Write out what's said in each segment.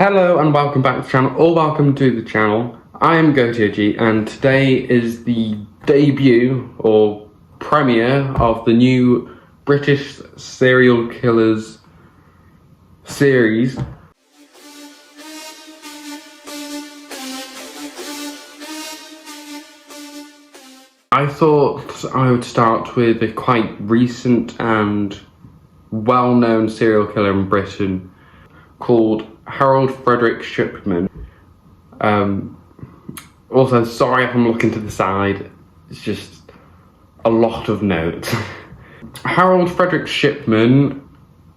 Hello and welcome back to the channel, or welcome to the channel. I am GoToG and today is the debut or premiere of the new British serial killers series. I thought I would start with a quite recent and well-known serial killer in Britain called Harold Frederick Shipman. Also, sorry if I'm looking to the side, it's just a lot of notes. Harold Frederick Shipman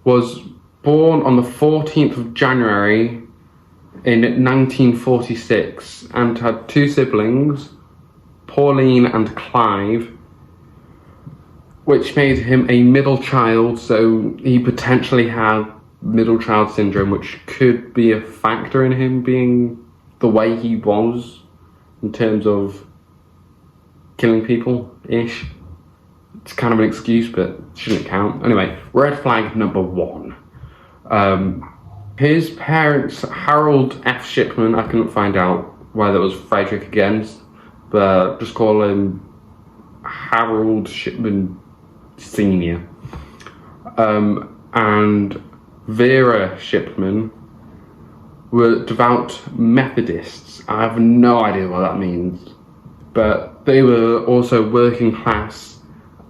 was born on the 14th of January in 1946 and had two siblings, Pauline and Clive, which made him a middle child, so he potentially had middle child syndrome, which could be a factor in him being the way he was in terms of killing people-ish. It's kind of an excuse, but shouldn't count. Anyway, red flag number one. His parents, Harold F. Shipman, I couldn't find out whether it was Frederick again, but just call him Harold Shipman Sr. And Vera Shipman were devout Methodists. I have no idea what that means, but they were also working class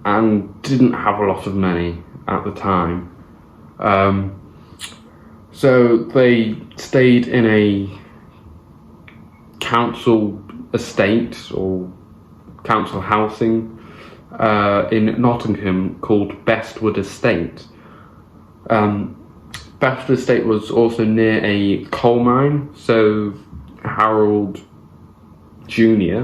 and didn't have a lot of money at the time. So they stayed in a council estate or council housing in Nottingham called Bestwood Estate. Bestwood Estate was also near a coal mine, so Harold Jr.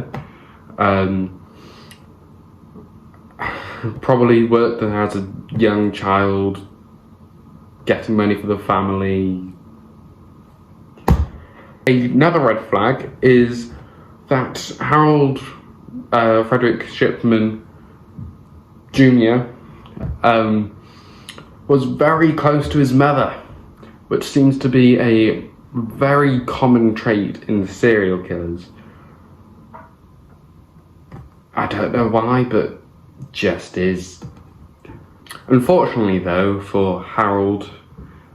Probably worked there as a young child, getting money for the family. Another red flag is that Harold Frederick Shipman Jr. Was very close to his mother, which seems to be a very common trait in serial killers. I don't know why, but just is. Unfortunately though, for Harold,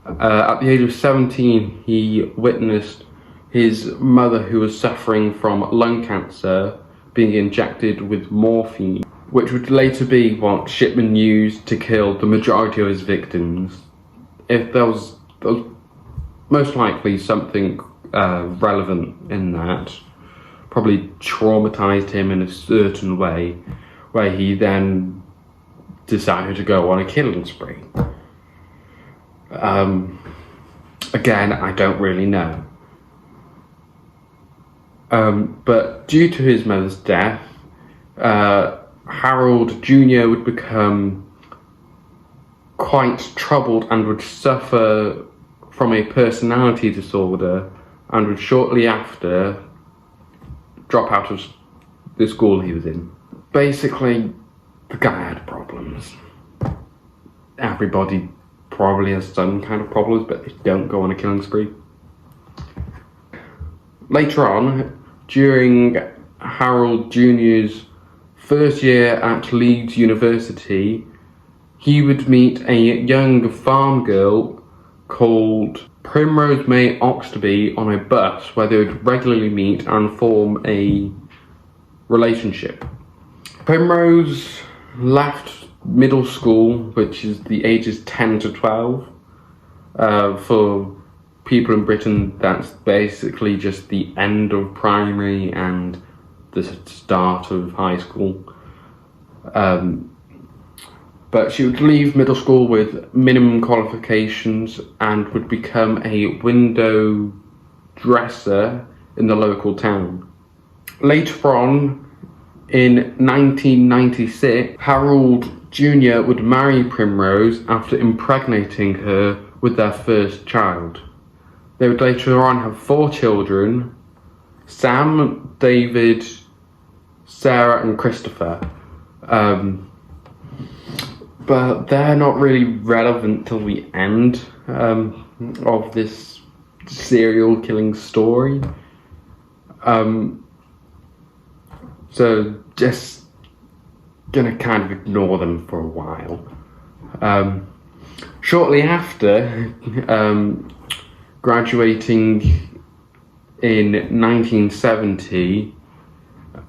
at the age of 17, he witnessed his mother, who was suffering from lung cancer, being injected with morphine, which would later be what Shipman used to kill the majority of his victims. If there was most likely something relevant in that, probably traumatized him in a certain way, where he then decided to go on a killing spree. Again, I don't really know. But due to his mother's death, Harold Jr. would become quite troubled and would suffer from a personality disorder, and would shortly after drop out of the school he was in. Basically, the guy had problems. Everybody probably has some kind of problems, but they don't go on a killing spree. Later on, during Harold Jr.'s first year at Leeds University, he would meet a young farm girl called Primrose May Oxtoby on a bus, where they would regularly meet and form a relationship. Primrose left middle school, which is the ages 10 to 12. For people in Britain, that's basically just the end of primary and the start of high school. But she would leave middle school with minimum qualifications and would become a window dresser in the local town. Later on, in 1996, Harold Jr. would marry Primrose after impregnating her with their first child. They would later on have 4 children: Sam, David, Sarah and Christopher. But they're not really relevant till the end of this serial killing story. So just gonna kind of ignore them for a while. Shortly after graduating in 1970,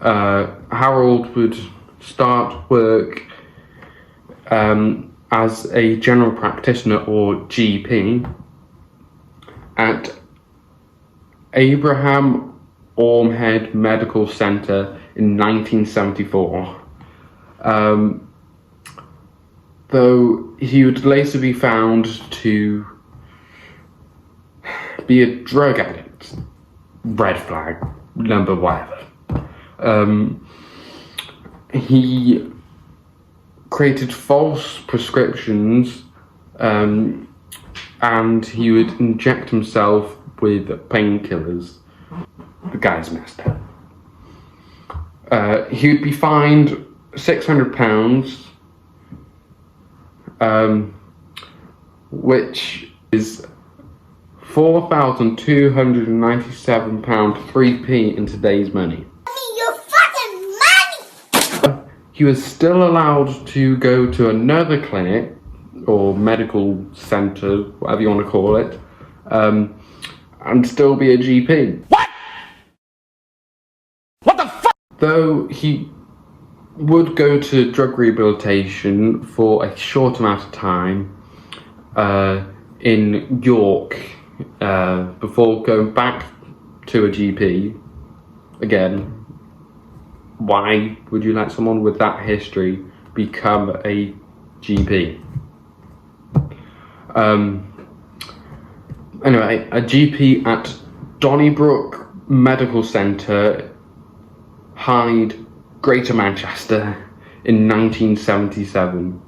Harold would start work as a general practitioner, or GP, at Abraham Ormhead Medical Centre in 1974. Though he would later be found to be a drug addict. Red flag, number whatever. He created false prescriptions, and he would inject himself with painkillers. The guy's messed up. He would be fined £600, which is £4,297 in today's money. Your fucking money! He was still allowed to go to another clinic or medical centre, whatever you want to call it, and still be a GP. What? What the fuck? Though he would go to drug rehabilitation for a short amount of time in York before going back to a GP. Again, why would you let someone with that history become a GP? Anyway, a GP at Donnybrook Medical Centre, Hyde, Greater Manchester, in 1977.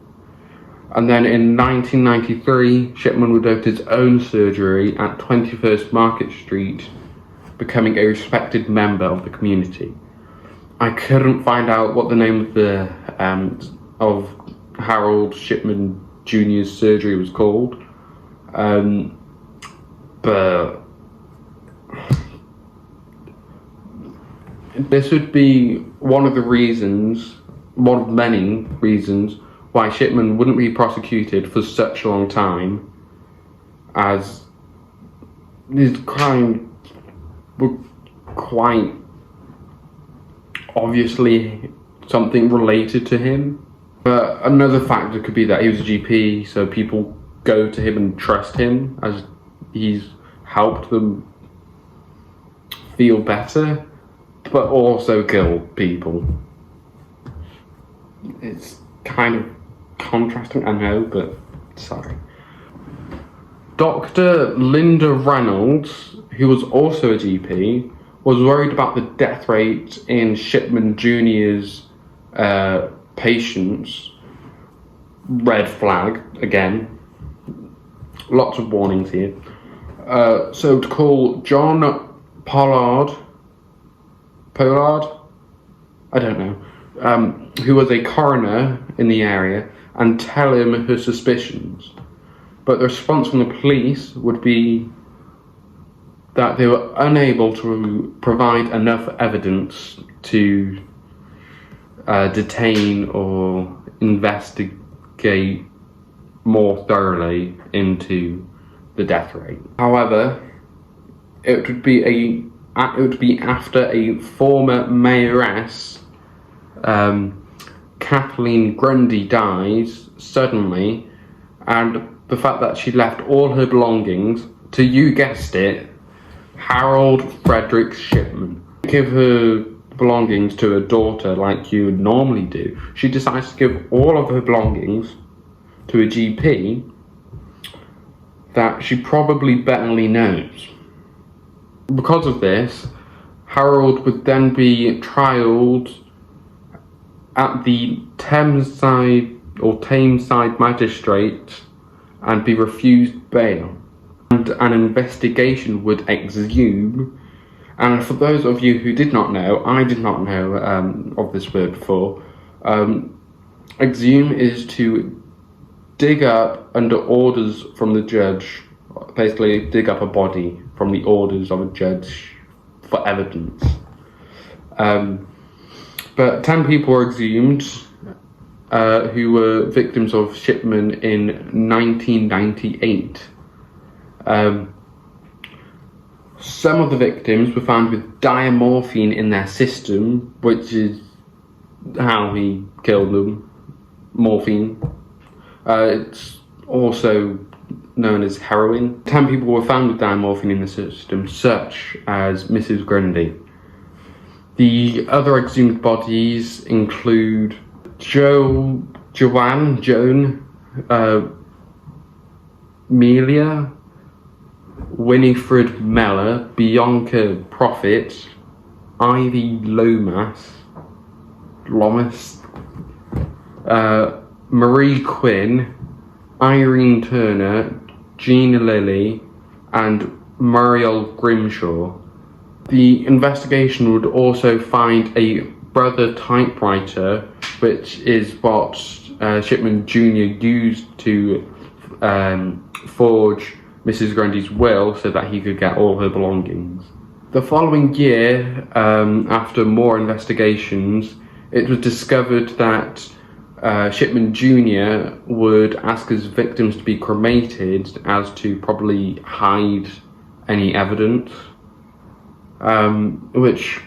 And then in 1993, Shipman would open his own surgery at 21st Market Street, becoming a respected member of the community. I couldn't find out what the name of the of Harold Shipman Jr.'s surgery was called, but this would be one of many reasons why Shipman wouldn't be prosecuted for such a long time, as his crimes were quite obviously something related to him. But another factor could be that he was a GP, so people go to him and trust him, as he's helped them feel better, but also kill people. It's kind of contrasting, I know, but sorry. Dr. Linda Reynolds, who was also a GP, was worried about the death rate in Shipman Jr.'s patients. Red flag, again. Lots of warnings here. So to call John Pollard, I don't know, who was a coroner in the area, and tell him her suspicions. But the response from the police would be that they were unable to provide enough evidence to detain or investigate more thoroughly into the death rate. However, it would be after a former mayoress, Kathleen Grundy, dies suddenly, and the fact that she left all her belongings to, you guessed it, Harold Frederick Shipman. Give her belongings to her daughter like you would normally do. She decides to give all of her belongings to a GP that she probably barely knows. Because of this, Harold would then be trialled at the Thameside Magistrate and be refused bail. And an investigation would exhume. And for those of you who did not know, I did not know of this word before, exhume is to dig up under orders from the judge, basically dig up a body from the orders of a judge for evidence. But 10 people were exhumed who were victims of Shipman in 1998. Some of the victims were found with diamorphine in their system, which is how he killed them. Morphine. It's also known as heroin. 10 people were found with diamorphine in the system, such as Mrs. Grundy. The other exhumed bodies include Joan, Melia, Winifred Meller, Bianca Prophet, Ivy Lomas, Marie Quinn, Irene Turner, Gina Lilly, and Muriel Grimshaw. The investigation would also find a Brother typewriter, which is what Shipman Jr. used to forge Mrs. Grundy's will so that he could get all her belongings. The following year, after more investigations, it was discovered that Shipman Jr. would ask his victims to be cremated as to probably hide any evidence, which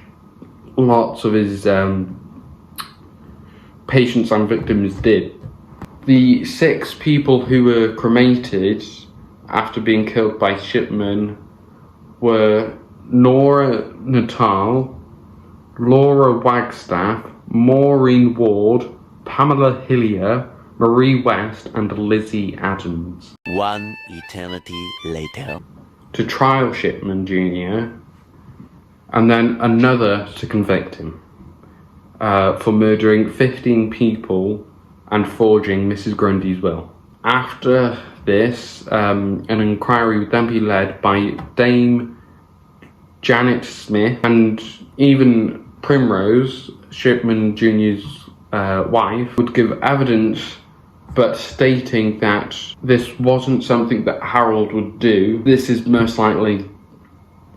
lots of his patients and victims did. The 6 people who were cremated after being killed by Shipman were Nora Natal, Laura Wagstaff, Maureen Ward, Pamela Hillier, Marie West, and Lizzie Adams. One eternity later. To trial Shipman Jr. and then another to convict him for murdering 15 people and forging Mrs. Grundy's will. After this, an inquiry would then be led by Dame Janet Smith, and even Primrose, Shipman Jr.'s wife, would give evidence, but stating that this wasn't something that Harold would do. This is most likely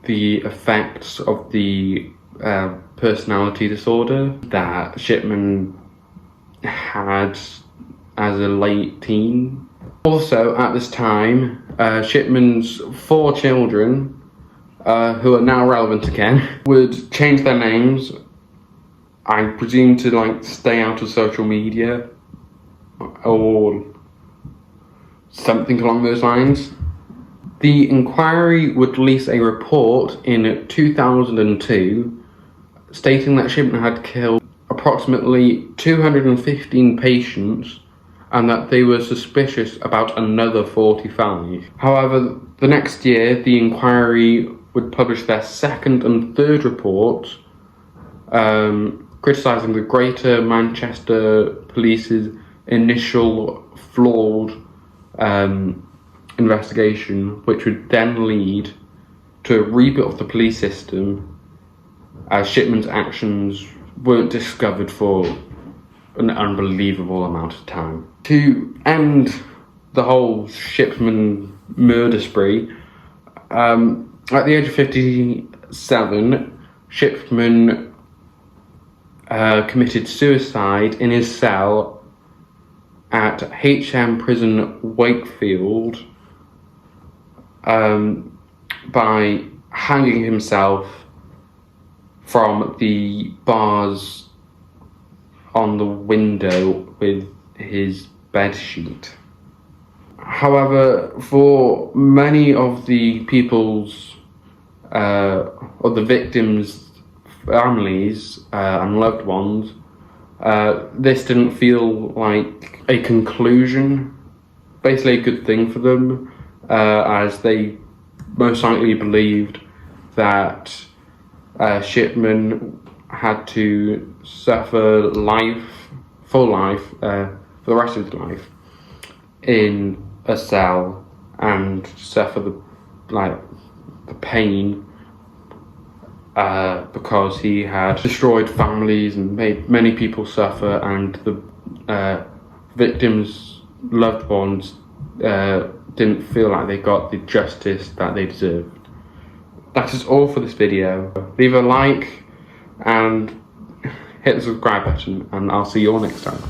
the effects of the personality disorder that Shipman had as a late teen. Also, at this time, Shipman's 4 children, who are now relevant again, would change their names, I presume to stay out of social media or something along those lines. The inquiry would release a report in 2002 stating that Shipman had killed approximately 215 patients and that they were suspicious about another 45. However, the next year, the inquiry would publish their 2nd and 3rd report, criticising the Greater Manchester Police's initial flawed investigation, which would then lead to a rebuild of the police system as Shipman's actions weren't discovered for an unbelievable amount of time. To end the whole Shipman murder spree, at the age of 57, Shipman committed suicide in his cell at HM Prison Wakefield by hanging himself from the bars on the window with his bed sheet. However, for many of the people's or the victims' families and loved ones, this didn't feel like a conclusion, basically a good thing for them, as they most likely believed that Shipman had to suffer full life, for the rest of his life in a cell and suffer the pain because he had destroyed families and made many people suffer, and the victims' loved ones didn't feel like they got the justice that they deserved. that is all for this video. Leave a like and hit the subscribe button, and I'll see you all next time.